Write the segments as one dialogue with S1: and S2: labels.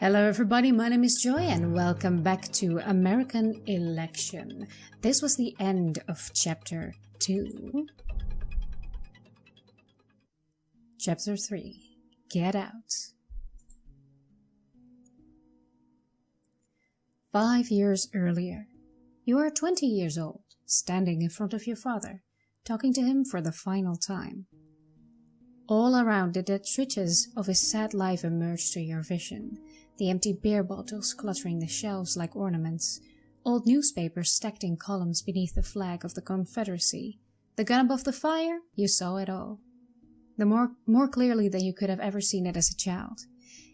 S1: Hello everybody, my name is Joy and welcome back to American Election. This was the end of Chapter 2. Chapter 3. Get Out. 5 years earlier. You are 20 years old, standing in front of your father, talking to him for the final time. All around the detritus of his sad life emerged to your vision. The empty beer bottles cluttering the shelves like ornaments, old newspapers stacked in columns beneath the flag of the Confederacy. The gun above the fire, you saw it all. More clearly than you could have ever seen it as a child.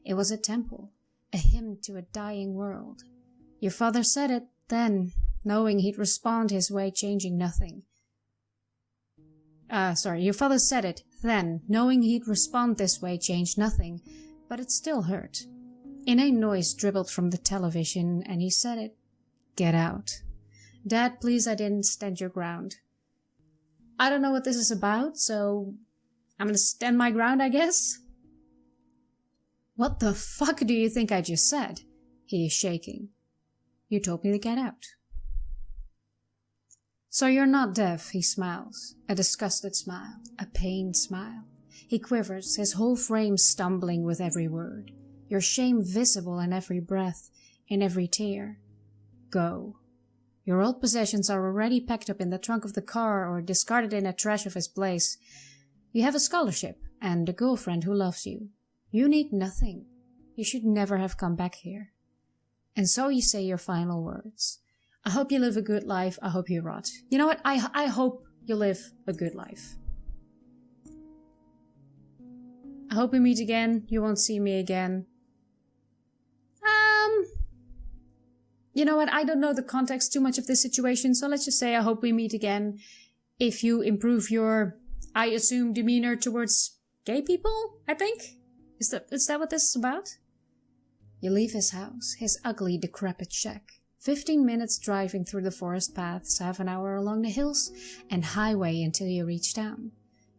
S1: It was a temple, a hymn to a dying world. Your father said it then, knowing he'd respond his way, changing nothing. Your father said it then, knowing he'd respond this way, change nothing, but it still hurt. Inane noise dribbled from the television, and he said it. Get out. Dad, please, I didn't stand your ground. I don't know what this is about, so I'm gonna stand my ground, I guess? What the fuck do you think I just said? He is shaking. You told me to get out. So you're not deaf, he smiles. A disgusted smile, a pained smile. He quivers, his whole frame stumbling with every word. Your shame visible in every breath, in every tear. Go. Your old possessions are already packed up in the trunk of the car or discarded in the trash of his place. You have a scholarship and a girlfriend who loves you. You need nothing. You should never have come back here. And so you say your final words. I hope you live a good life. I hope you rot. You know what? I hope you live a good life. I hope we meet again. You won't see me again. You know what? I don't know the context too much of this situation, so let's just say I hope we meet again. If you improve your, I assume, demeanor towards gay people, I think? Is that what this is about? You leave his house, his ugly, decrepit shack. 15 minutes driving through the forest paths, half an hour along the hills, and highway until you reach town.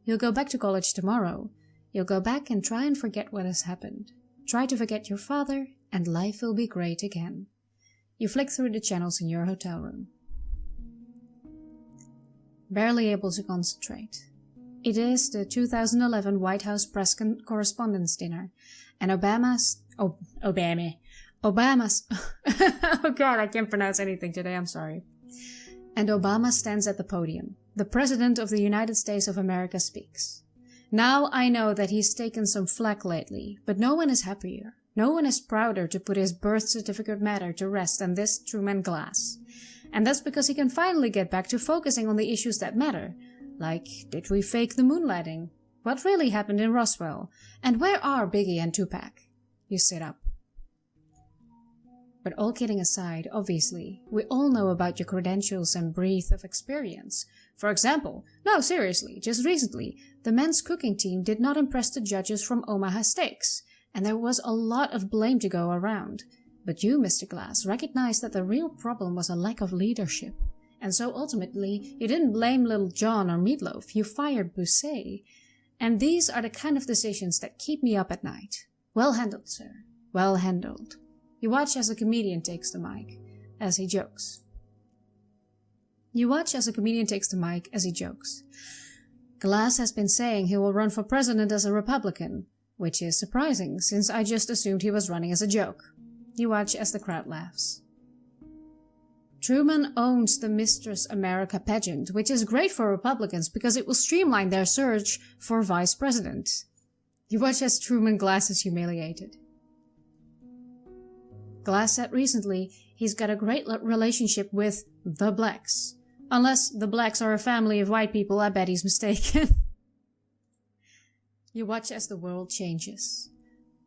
S1: You'll go back to college tomorrow. You'll go back and try and forget what has happened. Try to forget your father, and life will be great again. You flick through the channels in your hotel room. Barely able to concentrate. It is the 2011 White House Press Correspondents' Dinner, and Obama's... oh god, I can't pronounce anything today, I'm sorry. And Obama stands at the podium. The President of the United States of America speaks. Now I know that he's taken some flack lately, but no one is happier. No one is prouder to put his birth certificate matter to rest than this Truman Glass. And that's because he can finally get back to focusing on the issues that matter. Like, did we fake the moon landing? What really happened in Roswell? And where are Biggie and Tupac? You sit up. But all kidding aside, obviously, we all know about your credentials and breadth of experience. For example, no, seriously, just recently, the men's cooking team did not impress the judges from Omaha Steaks, and there was a lot of blame to go around. But you, Mr. Glass, recognized that the real problem was a lack of leadership. And so ultimately, you didn't blame Little John or Meatloaf, you fired Busset. And these are the kind of decisions that keep me up at night. Well handled, sir. Well handled. You watch as a comedian takes the mic, as he jokes. Glass has been saying he will run for president as a Republican, which is surprising, since I just assumed he was running as a joke. You watch as the crowd laughs. Truman owns the Mistress America pageant, which is great for Republicans because it will streamline their search for vice president. You watch as Truman Glass is humiliated. Glass said recently he's got a great relationship with the blacks. Unless the blacks are a family of white people, I bet he's mistaken. You watch as the world changes.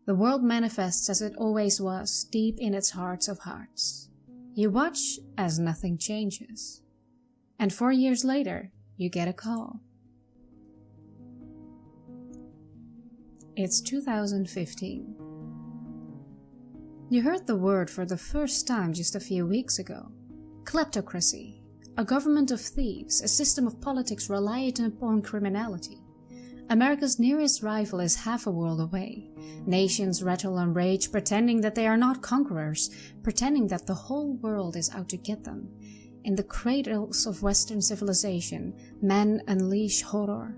S1: The world manifests as it always was, deep in its hearts of hearts. You watch as nothing changes. And 4 years later, you get a call. It's 2015. You heard the word for the first time just a few weeks ago. Kleptocracy. A government of thieves, a system of politics reliant upon criminality. America's nearest rival is half a world away. Nations rattle and rage, pretending that they are not conquerors, pretending that the whole world is out to get them. In the cradles of Western civilization, men unleash horror.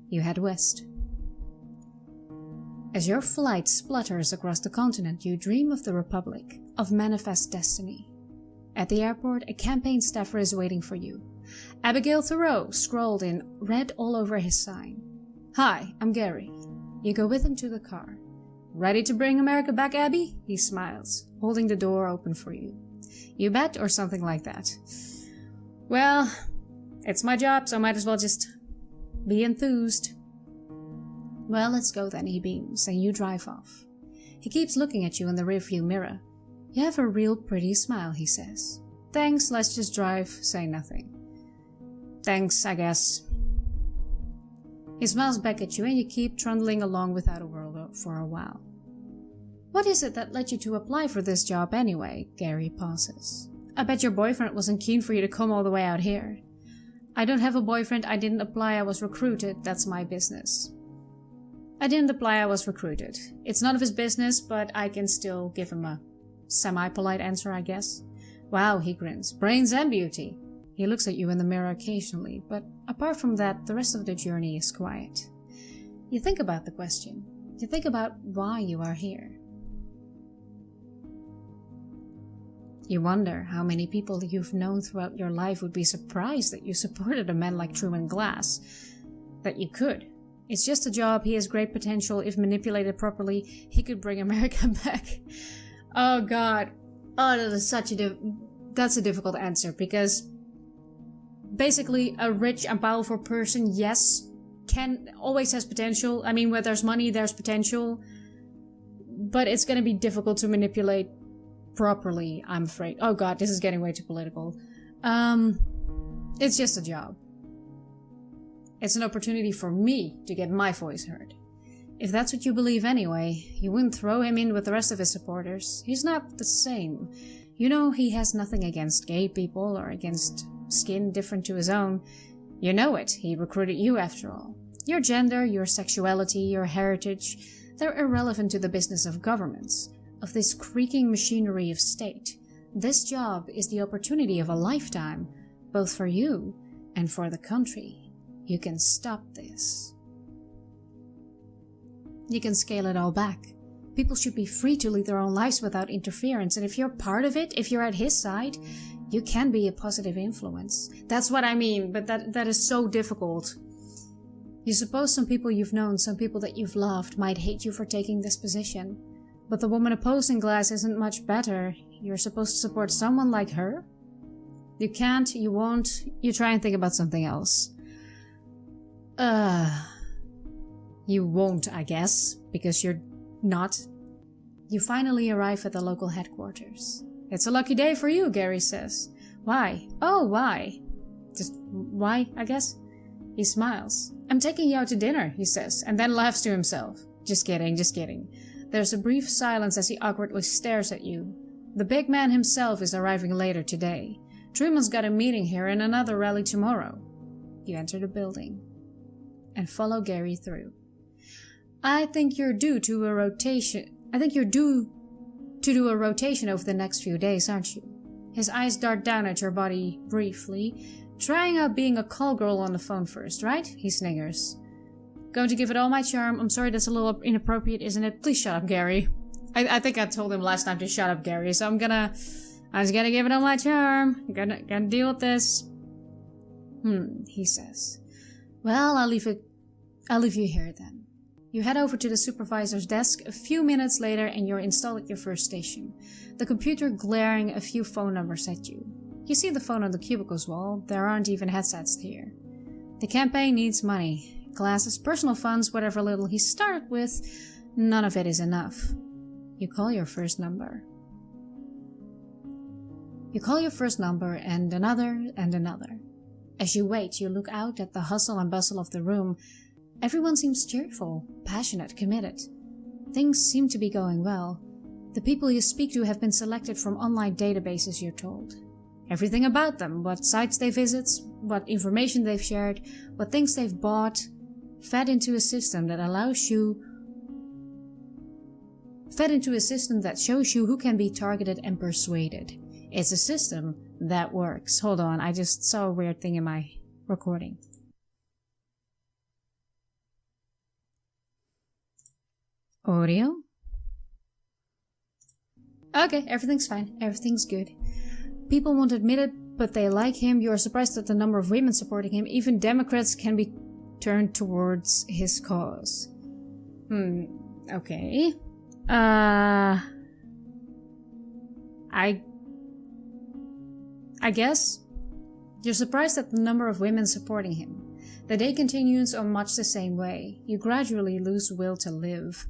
S1: You head west. As your flight splutters across the continent, you dream of the Republic, of manifest destiny. At the airport, a campaign staffer is waiting for you. Abigail Thoreau, scrawled in red all over his sign. "Hi, I'm Gary." You go with him to the car. "Ready to bring America back, Abby?" He smiles, holding the door open for you. "You bet," or something like that. "Well, it's my job, so might as well just be enthused." "Well, let's go then," he beams, and you drive off. He keeps looking at you in the rearview mirror. "You have a real pretty smile," he says. "Thanks, let's just drive, say nothing." "Thanks, I guess." He smiles back at you and you keep trundling along without a word for a while. "What is it that led you to apply for this job anyway?" Gary pauses. "I bet your boyfriend wasn't keen for you to come all the way out here." "I don't have a boyfriend. I didn't apply. I was recruited. That's my business." "I didn't apply. I was recruited. It's none of his business, but I can still give him a semi-polite answer, I guess." "Wow," he grins. "Brains and beauty." He looks at you in the mirror occasionally, but apart from that, the rest of the journey is quiet. You think about the question. You think about why you are here. You wonder how many people you've known throughout your life would be surprised that you supported a man like Truman Glass. That you could. It's just a job. He has great potential. If manipulated properly, he could bring America back. Oh God. Oh, that is such that's a difficult answer, because basically a rich and powerful person, yes, always has potential. I mean, where there's money, there's potential. But it's going to be difficult to manipulate properly, I'm afraid. Oh God, this is getting way too political. It's just a job. It's an opportunity for me to get my voice heard. If that's what you believe anyway, you wouldn't throw him in with the rest of his supporters. He's not the same. You know he has nothing against gay people or against skin different to his own. You know it. He recruited you after all. Your gender, your sexuality, your heritage, they're irrelevant to the business of governments, of this creaking machinery of state. This job is the opportunity of a lifetime, both for you and for the country. You can stop this. You can scale it all back. People should be free to lead their own lives without interference, and if you're part of it, if you're at his side, you can be a positive influence. That's what I mean, but that is so difficult. You suppose some people you've known, some people that you've loved, might hate you for taking this position. But the woman opposing Glass isn't much better. You're supposed to support someone like her? You can't, you won't, you try and think about something else. You won't, I guess, because you're not. You finally arrive at the local headquarters. "It's a lucky day for you," Gary says. "Why?" "Oh, why?" "Just why, I guess." He smiles. "I'm taking you out to dinner," he says, and then laughs to himself. Just kidding, just kidding. There's a brief silence as he awkwardly stares at you. The big man himself is arriving later today. Truman's got a meeting here and another rally tomorrow. You enter the building and follow Gary through. I think you're due to do a rotation over the next few days, aren't you?" His eyes dart down at your body briefly. "Trying out being a call girl on the phone first, right?" He sniggers. "Going to give it all my charm. I'm sorry, that's a little inappropriate, isn't it? Please shut up, Gary." I think I told him last time to shut up, Gary, so I'm just gonna give it all my charm. Gonna deal with this. He says. "Well, I'll leave you here then." You head over to the supervisor's desk a few minutes later and you're installed at your first station, the computer glaring a few phone numbers at you. You see the phone on the cubicle's wall. There aren't even headsets here. The campaign needs money. Glass's personal funds, whatever little he started with, none of it is enough. You call your first number. You call your first number and another and another. As you wait, you look out at the hustle and bustle of the room. Everyone seems cheerful, passionate, committed. Things seem to be going well. The people you speak to have been selected from online databases, you're told. Everything about them, what sites they visit, what information they've shared, what things they've bought. fed into a system that shows you who can be targeted and persuaded. It's a system that works. Hold on, I just saw a weird thing in my recording. Audio? Okay, everything's fine. Everything's good. People won't admit it, but they like him. You're surprised at the number of women supporting him. Even Democrats can be turned towards his cause. Okay. I guess you're surprised at the number of women supporting him. The day continues on much the same way. You gradually lose will to live,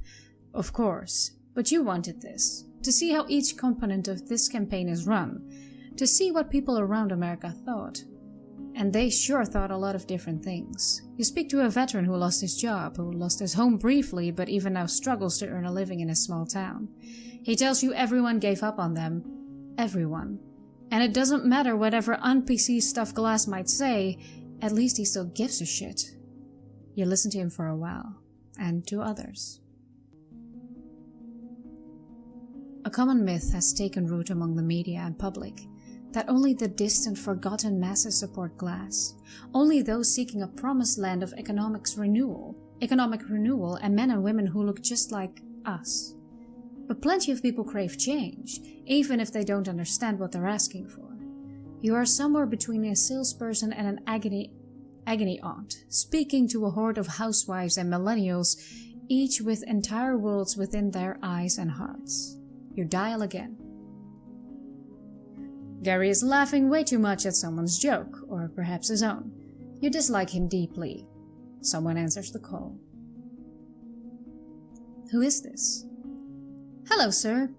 S1: of course, but you wanted this. To see how each component of this campaign is run. To see what people around America thought. And they sure thought a lot of different things. You speak to a veteran who lost his job, who lost his home briefly, but even now struggles to earn a living in a small town. He tells you everyone gave up on them. Everyone. And it doesn't matter whatever un-PC stuff Glass might say, at least he still gives a shit. You listen to him for a while, and to others. A common myth has taken root among the media and public, that only the distant, forgotten masses support Glass. Only those seeking a promised land of economic renewal, and men and women who look just like us. But plenty of people crave change, even if they don't understand what they're asking for. You are somewhere between a salesperson and an agony aunt, speaking to a horde of housewives and millennials, each with entire worlds within their eyes and hearts. You dial again. Gary is laughing way too much at someone's joke, or perhaps his own. You dislike him deeply. Someone answers the call. Who is this? Hello, sir.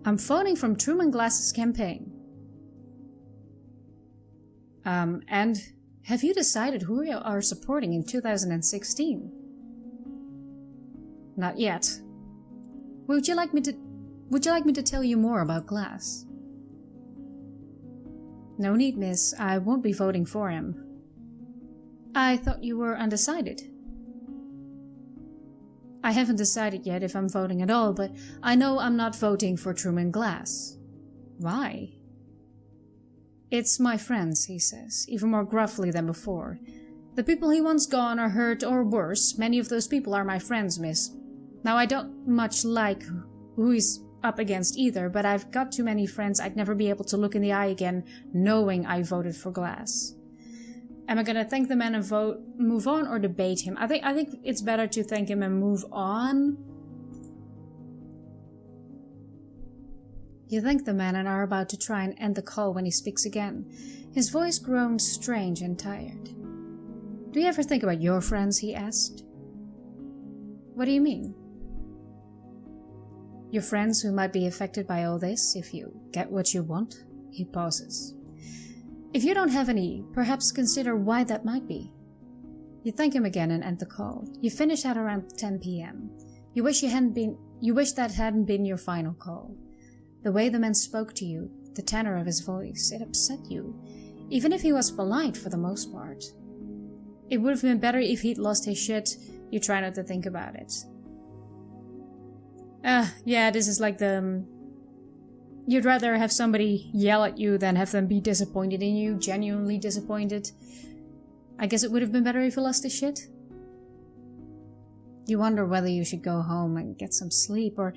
S1: I'm phoning from Truman Glass's campaign. And have you decided who you are supporting in 2016? Not yet. Would you like me to tell you more about Glass? No need, miss. I won't be voting for him. I thought you were undecided. I haven't decided yet if I'm voting at all, but I know I'm not voting for Truman Glass. Why? It's my friends, he says, even more gruffly than before. The people he wants gone are hurt or worse. Many of those people are my friends, miss. Now, I don't much like who he's up against either, but I've got too many friends I'd never be able to look in the eye again knowing I voted for Glass. Am I gonna thank the man and move on, or debate him? I think it's better to thank him and move on. You thank the man and are about to try and end the call when he speaks again. His voice grown strange and tired. Do you ever think about your friends? He asked. What do you mean? Your friends who might be affected by all this if you get what you want? He pauses. If you don't have any, perhaps consider why that might be. You thank him again and end the call. You finish at around 10 p.m. You wish that hadn't been your final call. The way the man spoke to you, the tenor of his voice, it upset you, even if he was polite for the most part. It would have been better if he'd lost his shit. You try not to think about it. Yeah, this is like you'd rather have somebody yell at you than have them be disappointed in you, genuinely disappointed. I guess it would have been better if you lost his shit. You wonder whether you should go home and get some sleep, or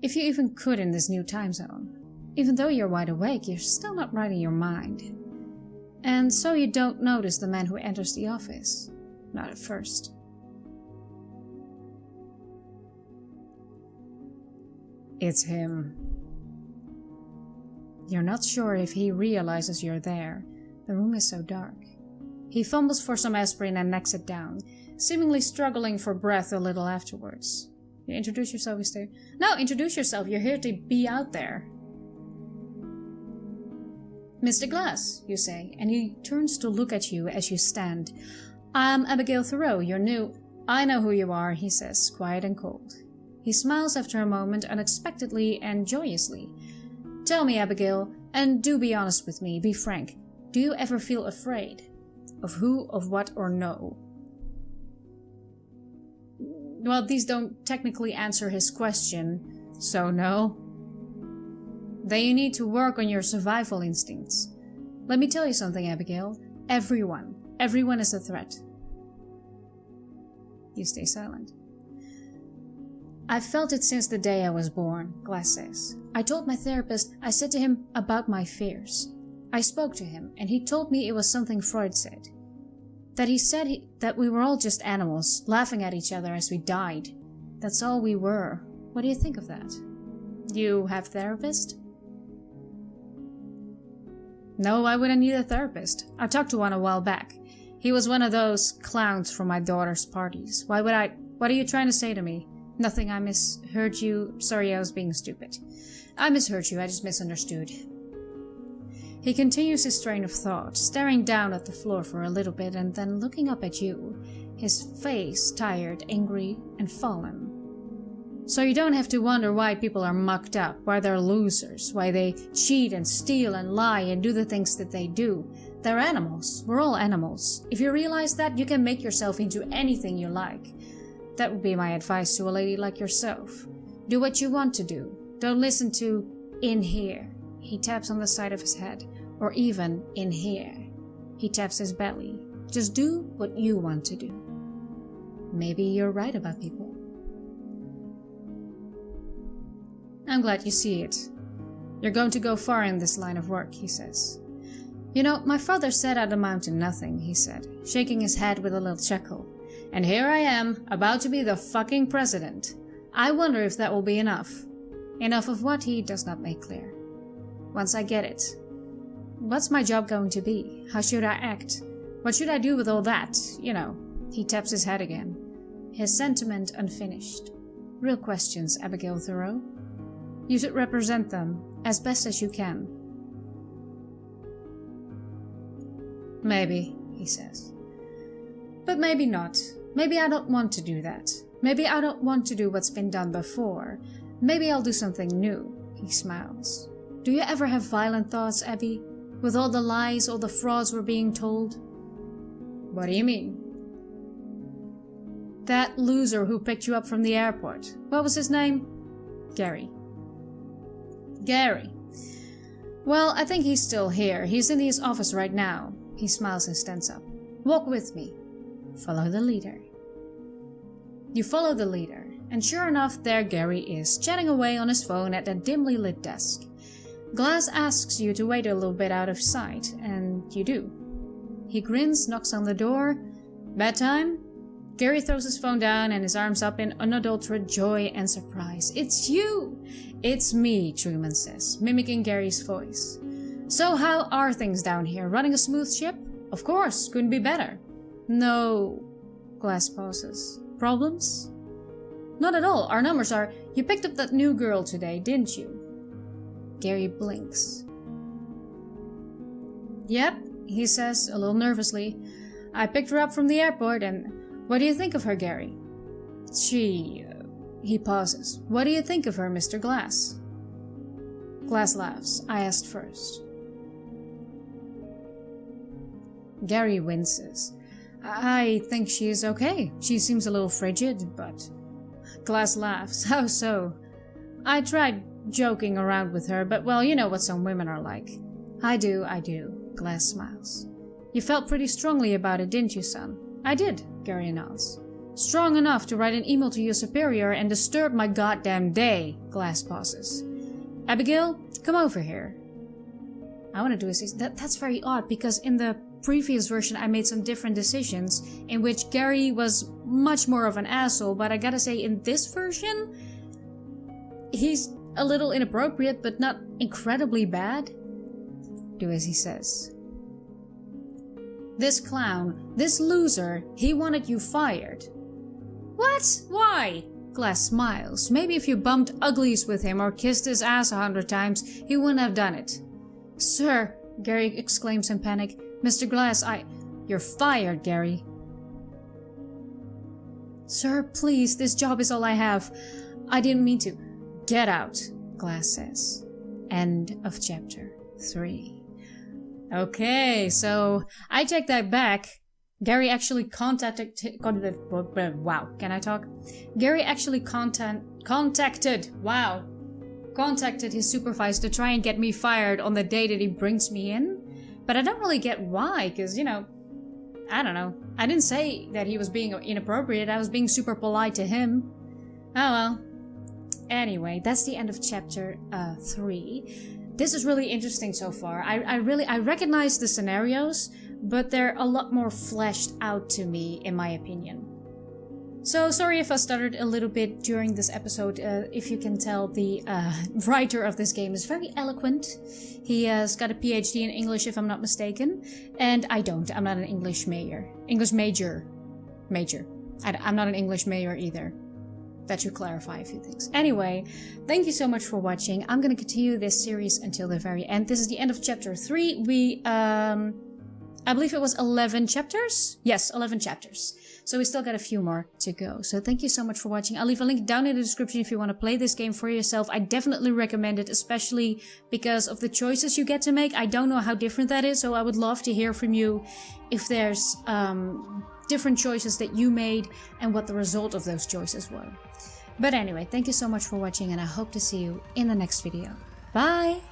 S1: if you even could in this new time zone. Even though you're wide awake, you're still not right in your mind. And so you don't notice the man who enters the office. Not at first. It's him. You're not sure if he realizes you're there. The room is so dark. He fumbles for some aspirin and necks it down, seemingly struggling for breath a little afterwards. You introduce yourself, you say. No, introduce yourself. You're here to be out there. Mr. Glass, you say, and he turns to look at you as you stand. I'm Abigail Thoreau, you're new. I know who you are, he says, quiet and cold. He smiles after a moment, unexpectedly and joyously. Tell me, Abigail, and do be honest with me, be frank. Do you ever feel afraid? Of who, of what, or no? Well, these don't technically answer his question, so no. Then you need to work on your survival instincts. Let me tell you something, Abigail. Everyone is a threat. You stay silent. I've felt it since the day I was born, Glass says. I told my therapist, I said to him about my fears. I spoke to him, and he told me it was something Freud said. That he said that we were all just animals, laughing at each other as we died. That's all we were. What do you think of that? You have a therapist? No, I wouldn't need a therapist. I talked to one a while back. He was one of those clowns from my daughter's parties. What are you trying to say to me? Nothing, I misheard you. Sorry, I was being stupid. I misheard you, I just misunderstood. He continues his train of thought, staring down at the floor for a little bit and then looking up at you, his face tired, angry, and fallen. So you don't have to wonder why people are mucked up, why they're losers, why they cheat and steal and lie and do the things that they do. They're animals. We're all animals. If you realize that, you can make yourself into anything you like. That would be my advice to a lady like yourself. Do what you want to do. Don't listen to in here. He taps on the side of his head. Or even in here. He taps his belly. Just do what you want to do. Maybe you're right about people. I'm glad you see it. You're going to go far in this line of work, he says. You know, my father set out a mountain nothing, he said, shaking his head with a little chuckle. And here I am, about to be the fucking president. I wonder if that will be enough. Enough of what he does not make clear. Once I get it. What's my job going to be? How should I act? What should I do with all that? You know. He taps his head again. His sentiment unfinished. Real questions, Abigail Thoreau. You should represent them as best as you can. Maybe, he says. But maybe not. Maybe I don't want to do that. Maybe I don't want to do what's been done before. Maybe I'll do something new. He smiles. Do you ever have violent thoughts, Abby? With all the lies, all the frauds we're being told? What do you mean? That loser who picked you up from the airport. What was his name? Gary. Gary. Well, I think he's still here. He's in his office right now. He smiles and stands up. Walk with me. Follow the leader. You follow the leader, and sure enough, there Gary is, chatting away on his phone at a dimly lit desk. Glass asks you to wait a little bit out of sight, and you do. He grins, knocks on the door. Bedtime? Gary throws his phone down and his arms up in unadulterated joy and surprise. It's you! It's me, Truman says, mimicking Gary's voice. So how are things down here? Running a smooth ship? Of course, couldn't be better. No. Glass pauses. Problems? Not at all. Our numbers are... You picked up that new girl today, didn't you? Gary blinks. Yep, he says, a little nervously. I picked her up from the airport, and what do you think of her, Gary? He pauses. What do you think of her, Mr. Glass? Glass laughs. I asked first. Gary winces. I think she is okay. She seems a little frigid, but... Glass laughs. How so? I tried joking around with her, but well, you know what some women are like. I do. Glass smiles. You felt pretty strongly about it, didn't you, son? I did, Gary nods. Strong enough to write an email to your superior and disturb my goddamn day, Glass pauses. Abigail, come over here. I want to do is that's very odd, because in the previous version I made some different decisions in which Gary was much more of an asshole, but I gotta say in this version, he's a little inappropriate, but not incredibly bad. Do as he says. This clown, this loser, he wanted you fired. What? Why? Glass smiles. Maybe if you bumped uglies with him or kissed his ass 100 times, he wouldn't have done it. Sir, Gary exclaims in panic. Mr. Glass, You're fired, Gary. Sir, please, this job is all I have. I didn't mean to. Get out, Glass says. End of chapter 3. Okay, so I take that back. Gary actually contacted... Wow, can I talk? Gary actually contacted his supervisor to try and get me fired on the day that he brings me in. But I don't really get why, because, you know, I don't know. I didn't say that he was being inappropriate. I was being super polite to him. Oh well. Anyway, that's the end of chapter 3. This is really interesting so far. I recognize the scenarios, but they're a lot more fleshed out to me, in my opinion. So sorry if I stuttered a little bit during this episode. If you can tell, the writer of this game is very eloquent. He has got a PhD in English, if I'm not mistaken. And I don't. I'm not an English major. I'm not an English major either. That should clarify a few things. Anyway, thank you so much for watching. I'm going to continue this series until the very end. This is the end of chapter 3. I believe it was 11 chapters? Yes, 11 chapters. So we still got a few more to go. So thank you so much for watching. I'll leave a link down in the description if you want to play this game for yourself. I definitely recommend it, especially because of the choices you get to make. I don't know how different that is, so I would love to hear from you if there's different choices that you made and what the result of those choices were. But anyway, thank you so much for watching, and I hope to see you in the next video. Bye!